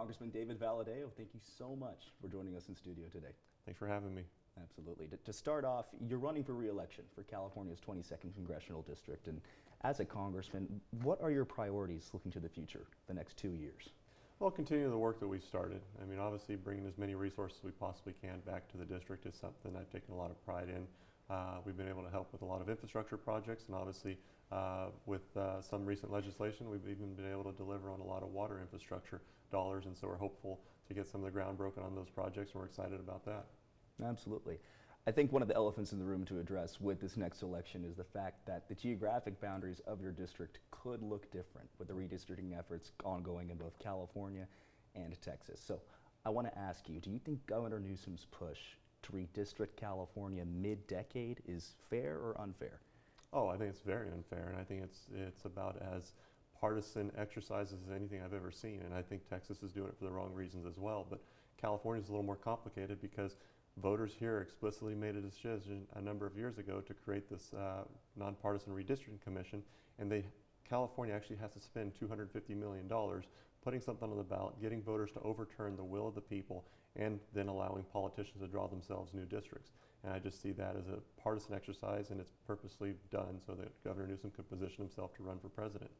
Congressman David Valadao, thank you so much for joining us in studio today. Thanks for having me. Absolutely. To start off, you're running for re-election for California's 22nd Congressional District, and as a congressman, what are your priorities looking to the future, the next 2 years? Well, continue the work that we've started. I mean, obviously bringing as many resources as we possibly can back to the district is something I've taken a lot of pride in. We've been able to help with a lot of infrastructure projects, and obviously with some recent legislation, we've even been able to deliver on a lot of water infrastructure dollars, and so we're hopeful to get some of the ground broken on those projects, and we're excited about that. Absolutely. I think one of the elephants in the room to address with this next election is the fact that the geographic boundaries of your district could look different with the redistricting efforts ongoing in both California and Texas. So I want to ask you, do you think Governor Newsom's push to redistrict California mid-decade is fair or unfair? Oh, I think it's very unfair, and I think it's about as partisan exercise as anything I've ever seen, and I think Texas is doing it for the wrong reasons as well. But California is a little more complicated because voters here explicitly made a decision a number of years ago to create this nonpartisan redistricting commission, and California actually has to spend $250 million putting something on the ballot, getting voters to overturn the will of the people, and then allowing politicians to draw themselves new districts. And I just see that as a partisan exercise, and it's purposely done so that Governor Newsom could position himself to run for president.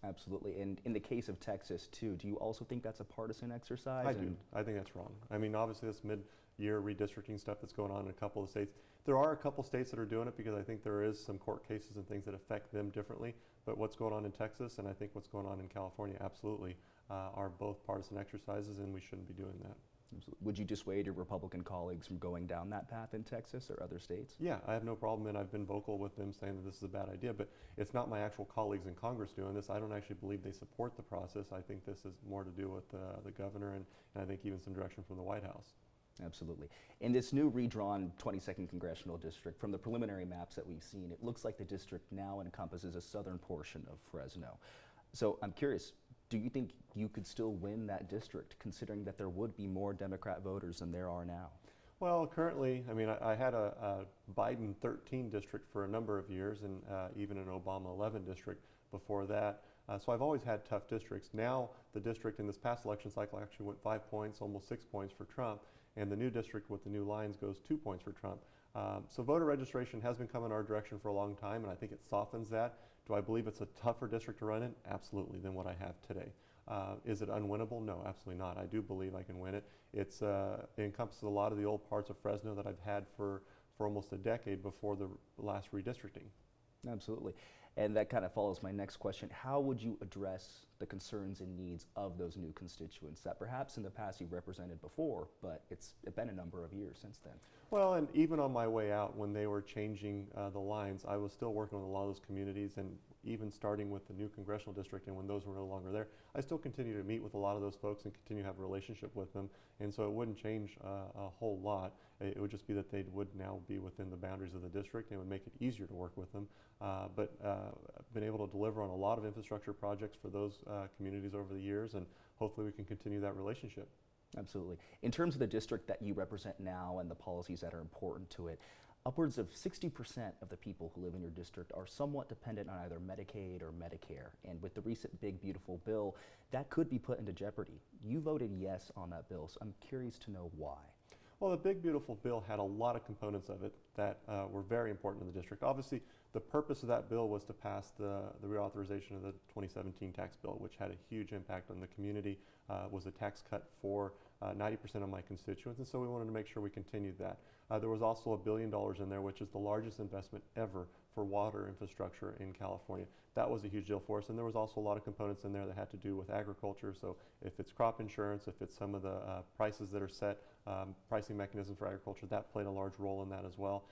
Absolutely. And in the case of Texas, too, do you also think that's a partisan exercise? I do. I think that's wrong. I mean, obviously, this mid-year redistricting stuff that's going on in a couple of states. There are a couple states that are doing it because I think there is some court cases and things that affect them differently. But what's going on in Texas and I think what's going on in California absolutely are both partisan exercises, and we shouldn't be doing that. Would you dissuade your Republican colleagues from going down that path in Texas or other states? Yeah, I have no problem, and I've been vocal with them saying that this is a bad idea, but it's not my actual colleagues in Congress doing this. I don't actually believe they support the process. I think this is more to do with the governor and I think even some direction from the White House. Absolutely. In this new redrawn 22nd Congressional District, from the preliminary maps that we've seen, it looks like the district now encompasses a southern portion of Fresno. So I'm curious, do you think you could still win that district, considering that there would be more Democrat voters than there are now? Well, currently, I mean, I had a Biden 13 district for a number of years, and even an Obama 11 district before that. So I've always had tough districts. Now, the district in this past election cycle actually went 5 points, almost 6 points for Trump, and the new district with the new lines goes 2 points for Trump. So voter registration has been coming our direction for a long time, and I think it softens that. Do I believe it's a tougher district to run in? Absolutely, than what I have today. Is it unwinnable? No, absolutely not. I do believe I can win it. It encompasses a lot of the old parts of Fresno that I've had for almost a decade before the last redistricting. Absolutely. And that kind of follows my next question. How would you address the concerns and needs of those new constituents that perhaps in the past you've represented before, but it's been a number of years since then? Well, and even on my way out, when they were changing the lines, I was still working with a lot of those communities, and even starting with the new congressional district, and when those were no longer there, I still continue to meet with a lot of those folks and continue to have a relationship with them, and so it wouldn't change a whole lot. It would just be that they would now be within the boundaries of the district, and it would make it easier to work with them. But I've been able to deliver on a lot of infrastructure projects for those communities over the years, and hopefully we can continue that relationship. Absolutely. In terms of the district that you represent now and the policies that are important to it, upwards of 60% of the people who live in your district are somewhat dependent on either Medicaid or Medicare. And with the recent Big Beautiful Bill, that could be put into jeopardy. You voted yes on that bill, so I'm curious to know why. Well, the Big Beautiful Bill had a lot of components of it that were very important to the district. Obviously, the purpose of that bill was to pass the reauthorization of the 2017 tax bill, which had a huge impact on the community, was a tax cut for 90% of my constituents, and so we wanted to make sure we continued that. There was also $1 billion in there, which is the largest investment ever for water infrastructure in California. That was a huge deal for us, and there was also a lot of components in there that had to do with agriculture. So if it's crop insurance, if it's some of the prices that are set, pricing mechanism for agriculture, that played a large role in that as well.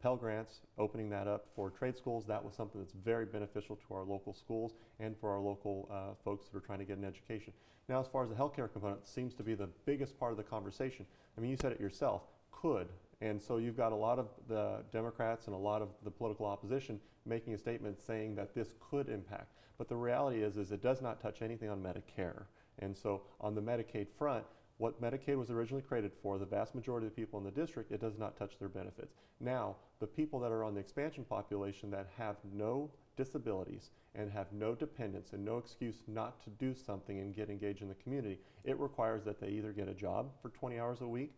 Pell Grants, opening that up for trade schools, that was something that's very beneficial to our local schools and for our local folks that are trying to get an education. Now, as far as the healthcare component, seems to be the biggest part of the conversation. I mean, you said it yourself, could. And so you've got a lot of the Democrats and a lot of the political opposition making a statement saying that this could impact. But the reality is it does not touch anything on Medicare. And so on the Medicaid front, what Medicaid was originally created for, the vast majority of the people in the district, it does not touch their benefits. Now, the people that are on the expansion population that have no disabilities and have no dependents and no excuse not to do something and get engaged in the community, it requires that they either get a job for 20 hours a week,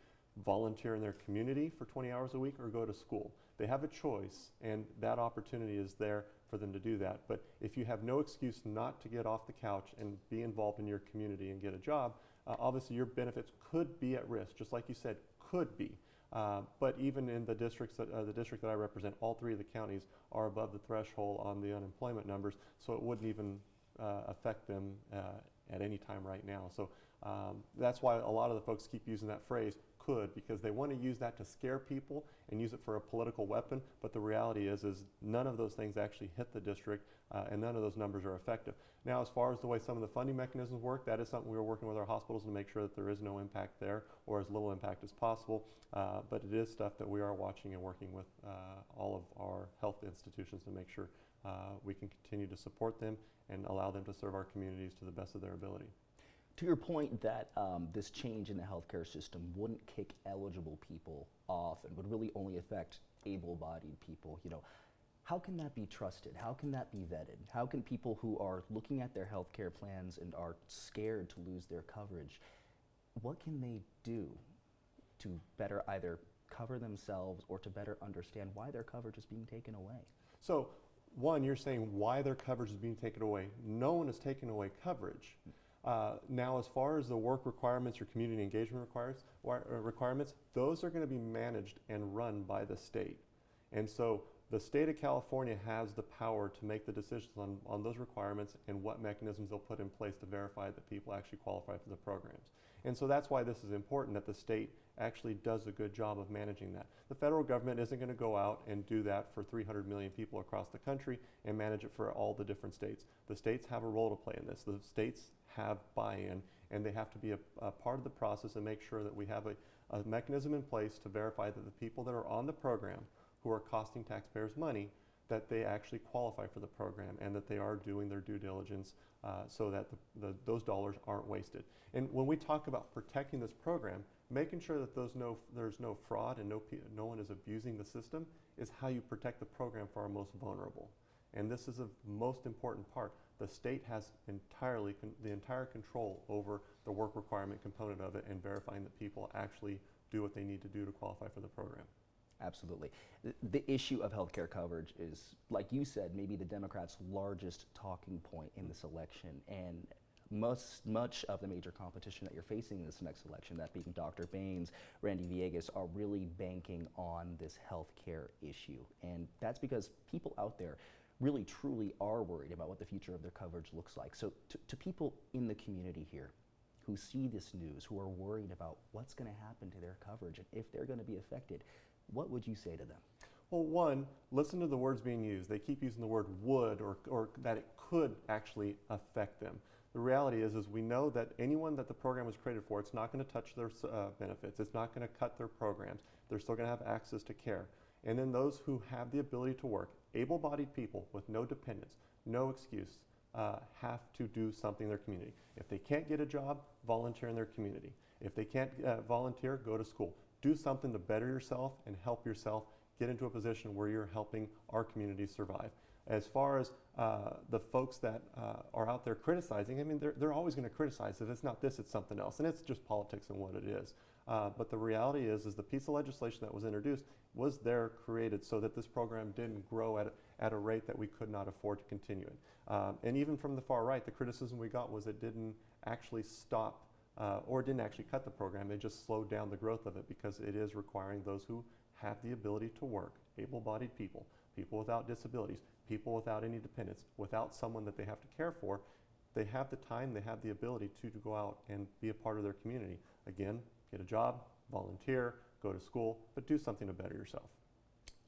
volunteer in their community for 20 hours a week, or go to school. They have a choice, and that opportunity is there for them to do that. But if you have no excuse not to get off the couch and be involved in your community and get a job, obviously your benefits could be at risk, just like you said, could be. But even in the districts the district that I represent, all three of the counties are above the threshold on the unemployment numbers, so it wouldn't even affect them at any time right now. So that's why a lot of the folks keep using that phrase, could, because they want to use that to scare people and use it for a political weapon, but the reality is none of those things actually hit the district, and none of those numbers are effective. Now, as far as the way some of the funding mechanisms work, that is something we are working with our hospitals to make sure that there is no impact there, or as little impact as possible, but it is stuff that we are watching and working with all of our health institutions to make sure we can continue to support them and allow them to serve our communities to the best of their ability. To your point that this change in the healthcare system wouldn't kick eligible people off and would really only affect able-bodied people, how can that be trusted? How can that be vetted? How can people who are looking at their healthcare plans and are scared to lose their coverage, what can they do to better either cover themselves or to better understand why their coverage is being taken away? So, one, you're saying why their coverage is being taken away. No one is taking away coverage. Now, as far as the work requirements or community engagement requirements, those are going to be managed and run by the state. And so the state of California has the power to make the decisions on those requirements and what mechanisms they'll put in place to verify that people actually qualify for the programs. And so that's why this is important, that the state actually does a good job of managing that. The federal government isn't going to go out and do that for 300 million people across the country and manage it for all the different states. The states have a role to play in this. The states have buy-in, and they have to be a part of the process and make sure that we have a mechanism in place to verify that the people that are on the program who are costing taxpayers money, that they actually qualify for the program and that they are doing their due diligence so that those dollars aren't wasted. And when we talk about protecting this program, making sure that there's no fraud and no one is abusing the system is how you protect the program for our most vulnerable. And this is the most important part. The state has the entire control over the work requirement component of it and verifying that people actually do what they need to do to qualify for the program. Absolutely. The issue of healthcare coverage is, like you said, maybe the Democrats' largest talking point in this election, and much of the major competition that you're facing in this next election, that being Dr. Baines, Randy Villegas, are really banking on this healthcare issue. And that's because people out there really truly are worried about what the future of their coverage looks like. So to people in the community here who see this news, who are worried about what's going to happen to their coverage and if they're going to be affected, what would you say to them? Well, one, listen to the words being used. They keep using the word would or that it could actually affect them. The reality is we know that anyone that the program was created for, it's not going to touch their benefits. It's not going to cut their programs. They're still going to have access to care. And then those who have the ability to work, able-bodied people with no dependents, no excuse, have to do something in their community. If they can't get a job, volunteer in their community. If they can't volunteer, go to school. Do something to better yourself and help yourself get into a position where you're helping our community survive. As far as the folks that are out there criticizing, I mean, they're always going to criticize. If it's not this, it's something else. And it's just politics and what it is. But the reality is the piece of legislation that was introduced was there created so that this program didn't grow at a rate that we could not afford to continue it. And even from the far right, the criticism we got was it didn't actually stop or didn't actually cut the program. It just slowed down the growth of it because it is requiring those who have the ability to work, able-bodied people, people without disabilities, people without any dependents, without someone that they have to care for. They have the time, they have the ability to go out and be a part of their community. Again, get a job, volunteer, go to school, but do something to better yourself.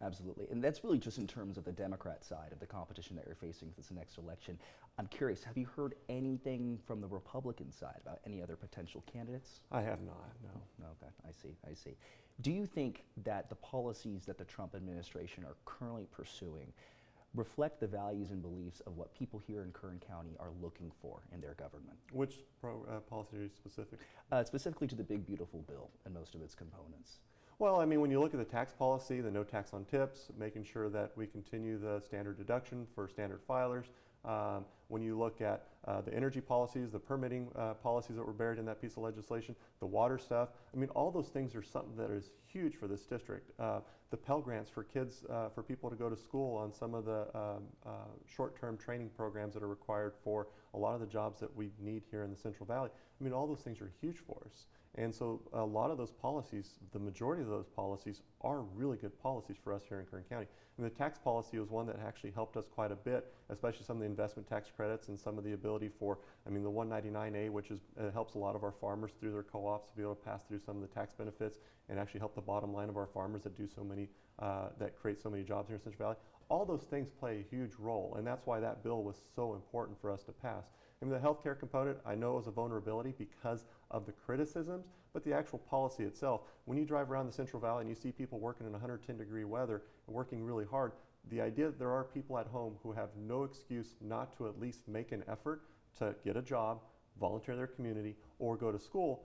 Absolutely. And that's really just in terms of the Democrat side of the competition that you're facing this next election. I'm curious, have you heard anything from the Republican side about any other potential candidates? I have not, no. Okay, I see. Do you think that the policies that the Trump administration are currently pursuing reflect the values and beliefs of what people here in Kern County are looking for in their government? Which policy are you specific? Specifically to the Big Beautiful Bill and most of its components. Well, I mean, when you look at the tax policy, the no tax on tips, making sure that we continue the standard deduction for standard filers. When you look at the energy policies, the permitting policies that were buried in that piece of legislation, the water stuff, I mean, all those things are something that is huge for this district. The Pell Grants for kids, for people to go to school on some of the short-term training programs that are required for a lot of the jobs that we need here in the Central Valley. I mean, all those things are huge for us. And so a lot of those policies, the majority of those policies are really good policies for us here in Kern County. And the tax policy was one that actually helped us quite a bit, especially some of the investment tax credits and some of the ability for, I mean, the 199A, which is, helps a lot of our farmers through their co-ops to be able to pass through some of the tax benefits and actually help the bottom line of our farmers that do so many, that create so many jobs here in Central Valley. All those things play a huge role, and that's why that bill was so important for us to pass. I mean, the healthcare component, I know is a vulnerability because of the criticisms, but the actual policy itself, when you drive around the Central Valley and you see people working in 110-degree weather and working really hard, the idea that there are people at home who have no excuse not to at least make an effort to get a job, volunteer in their community, or go to school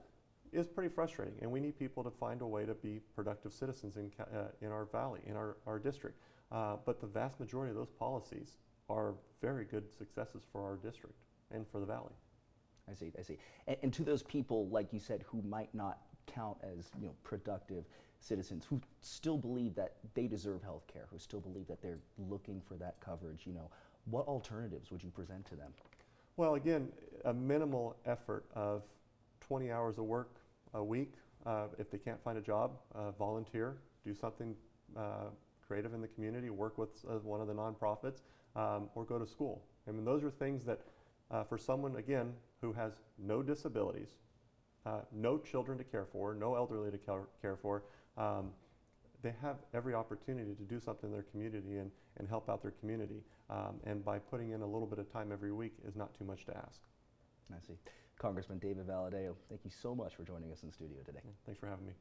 is pretty frustrating. And we need people to find a way to be productive citizens in our valley, in our district. But the vast majority of those policies are very good successes for our district and for the valley. I see, I see. And to those people, like you said, who might not count as, you know, productive citizens, who still believe that they deserve health care, who still believe that they're looking for that coverage, you know, what alternatives would you present to them? Well, again, a minimal effort of 20 hours of work a week. If they can't find a job, volunteer, do something creative in the community, work with one of the nonprofits, or go to school. I mean, those are things that for someone, again, who has no disabilities, no children to care for, no elderly to care for, they have every opportunity to do something in their community and help out their community. And by putting in a little bit of time every week is not too much to ask. I see. Congressman David Valadao, thank you so much for joining us in studio today. Thanks for having me.